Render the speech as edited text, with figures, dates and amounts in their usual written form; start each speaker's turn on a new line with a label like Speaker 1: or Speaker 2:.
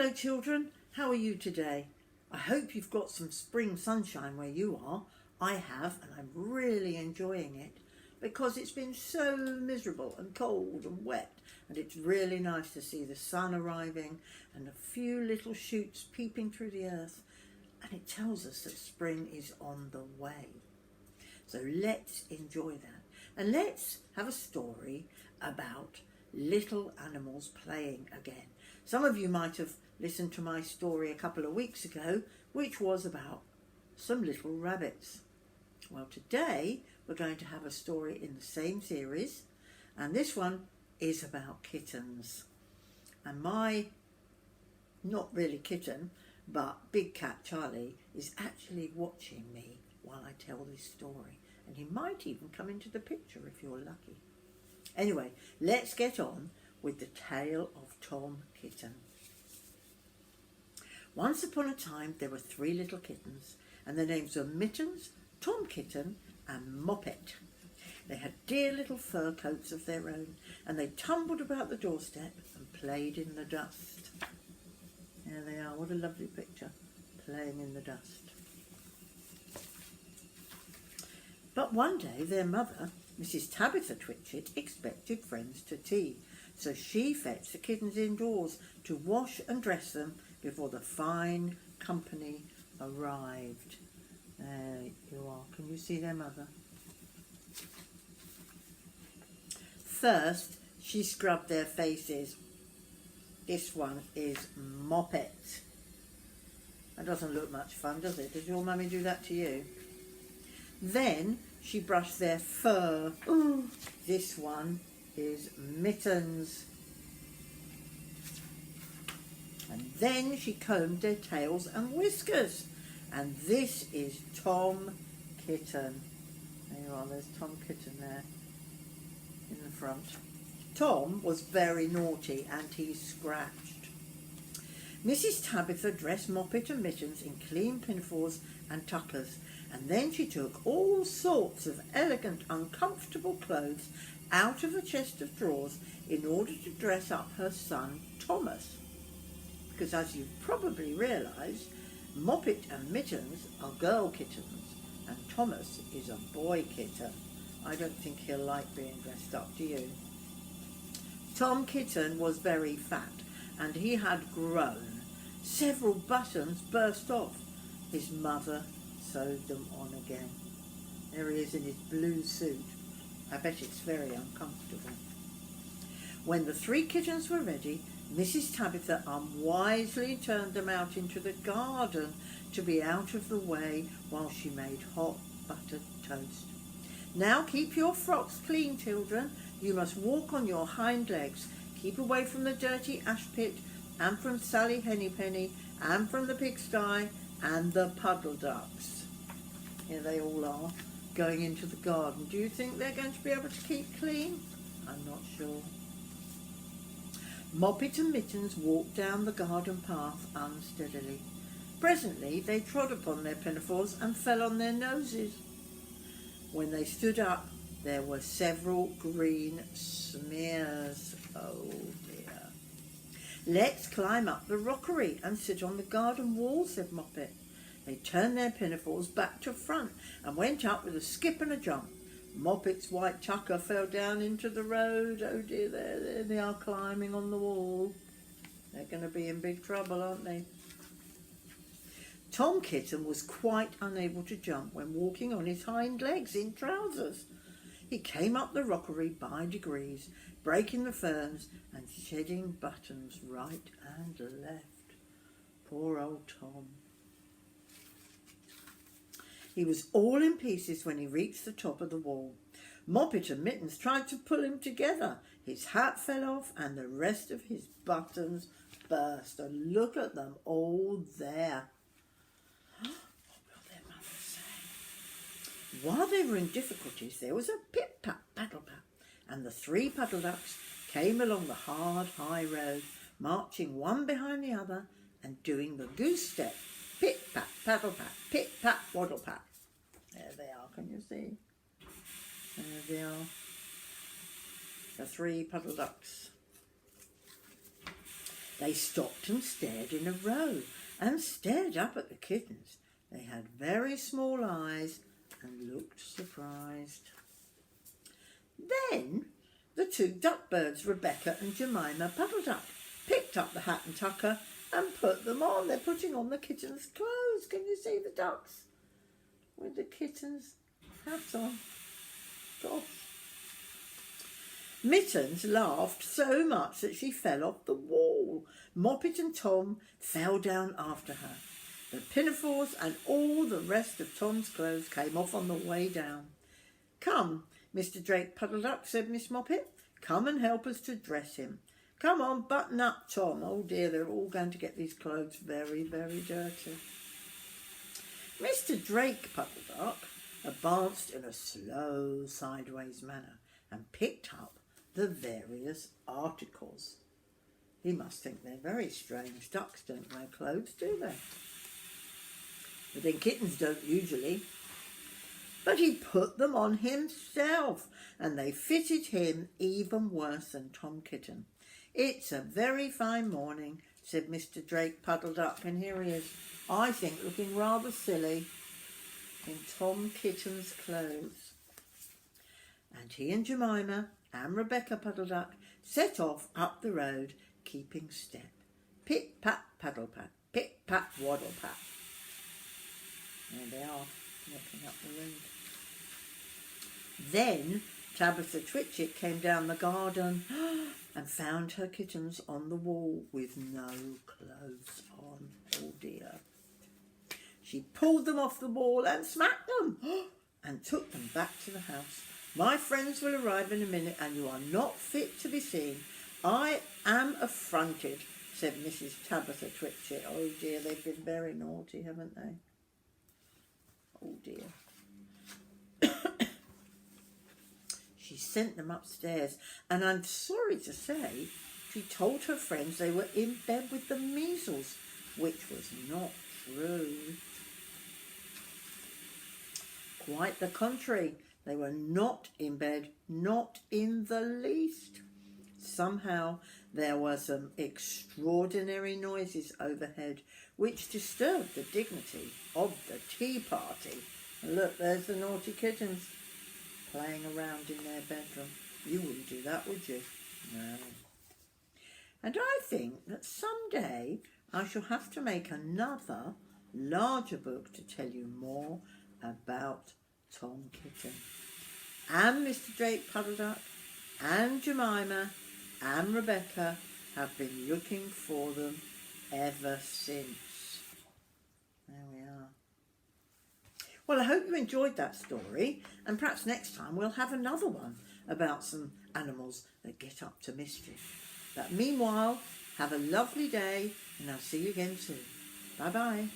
Speaker 1: Hello children, how are you today? I hope you've got some spring sunshine where you are. I have, and I'm really enjoying it because it's been so miserable and cold and wet, and it's really nice to see the sun arriving and a few little shoots peeping through the earth, and it tells us that spring is on the way. So let's enjoy that, and let's have a story about little animals playing again. Some of you might have listened to my story a couple of weeks ago, which was about some little rabbits. Well, today we're going to have a story in the same series, and this one is about kittens. And my, not really kitten, but big cat Charlie is actually watching me while I tell this story, and he might even come into the picture if you're lucky. Anyway, let's get on with the tale of Tom Kitten. Once upon a time there were 3 little kittens, and their names were Mittens, Tom Kitten and Moppet. They had dear little fur coats of their own, and they tumbled about the doorstep and played in the dust. There they are, what a lovely picture, playing in the dust. But one day their mother, Mrs. Tabitha Twitchit, expected friends to tea, so she fetched the kittens indoors to wash and dress them before the fine company arrived. There you are. Can you see their mother? First, she scrubbed their faces. This one is Moppet. That doesn't look much fun, does it? Did your mummy do that to you? Then she brushed their fur. Ooh, this one is Mittens. And then she combed their tails and whiskers. And this is Tom Kitten. There you are, there's Tom Kitten there in the front. Tom was very naughty and he scratched. Mrs. Tabitha dressed Moppet and Mittens in clean pinafores and tuckers, and then she took all sorts of elegant, uncomfortable clothes out of a chest of drawers in order to dress up her son Thomas. Because as you've probably realised, Moppet and Mittens are girl kittens and Thomas is a boy kitten. I don't think he'll like being dressed up, do you? Tom Kitten was very fat and he had grown. Several buttons burst off. His mother sewed them on again. There he is in his blue suit. I bet it's very uncomfortable. When the 3 kittens were ready, Mrs. Tabitha unwisely turned them out into the garden to be out of the way while she made hot buttered toast. Now keep your frocks clean, children. You must walk on your hind legs. Keep away from the dirty ash pit and from Sally Hennypenny and from the pigsty and the puddle ducks. Here they all are, going into the garden. Do you think they're going to be able to keep clean? I'm not sure. Moppet and Mittens walked down the garden path unsteadily. Presently they trod upon their pinafores and fell on their noses. When they stood up, there were several green smears. Oh dear. Let's climb up the rockery and sit on the garden wall, said Moppet. They turned their pinafores back to front and went up with a skip and a jump. Moppet's white tucker fell down into the road. Oh dear, there they are climbing on the wall. They're going to be in big trouble, aren't they? Tom Kitten was quite unable to jump when walking on his hind legs in trousers. He came up the rockery by degrees, breaking the ferns and shedding buttons right and left. Poor old Tom. He was all in pieces when he reached the top of the wall. Moppet and Mittens tried to pull him together. His hat fell off and the rest of his buttons burst. And look at them all there. What will their mother say? While they were in difficulties, there was a pip-pat, paddle-pat, and the 3 puddle ducks came along the hard, high road, marching one behind the other and doing the goose step. Pit-pat, paddle-pat, pit-pat, waddle-pat. There they are, can you see? There they are. The 3 puddle ducks. They stopped and stared in a row and stared up at the kittens. They had very small eyes and looked surprised. Then the two duck birds, Rebecca and Jemima Puddle Duck, picked up the hat and tucker and put them on. They're putting on the kittens' clothes. Can you see the ducks with the kittens' hats on? Gosh. Mittens laughed so much that she fell off the wall. Moppet and Tom fell down after her. The pinafores and all the rest of Tom's clothes came off on the way down. "Come, Mr. Drake Puddle Duck," said Miss Moppet. "Come and help us to dress him. Come on, button up, Tom. Oh dear, they're all going to get these clothes very, very dirty." Mr. Drake Puddle Duck advanced in a slow, sideways manner and picked up the various articles. He must think they're very strange. Ducks don't wear clothes, do they? But then kittens don't usually. But he put them on himself, and they fitted him even worse than Tom Kitten. "It's a very fine morning," said Mr. Drake Puddle Duck, and here he is, I think, looking rather silly in Tom Kitten's clothes. And he and Jemima and Rebecca Puddle Duck set off up the road, keeping step. Pit-pat, paddle-pat, pit-pat, waddle-pat. There they are, walking up the road. Then Tabitha Twitchit came down the garden and found her kittens on the wall with no clothes on. Oh dear. She pulled them off the wall and smacked them and took them back to the house. "My friends will arrive in a minute and you are not fit to be seen. I am affronted," said Mrs. Tabitha Twitchit. Oh dear, they've been very naughty, haven't they? Oh dear. She sent them upstairs, and I'm sorry to say she told her friends they were in bed with the measles, which was not true. Quite the contrary, they were not in bed, not in the least. Somehow there were some extraordinary noises overhead which disturbed the dignity of the tea party. Look, there's the naughty kittens playing around in their bedroom. You wouldn't do that, would you? No. And I think that someday I shall have to make another larger book to tell you more about Tom Kitten. And Mr. Drake Puddle Duck and Jemima and Rebecca have been looking for them ever since. There we are. Well, I hope you enjoyed that story, and perhaps next time we'll have another one about some animals that get up to mischief. But meanwhile, have a lovely day, and I'll see you again soon. Bye-bye.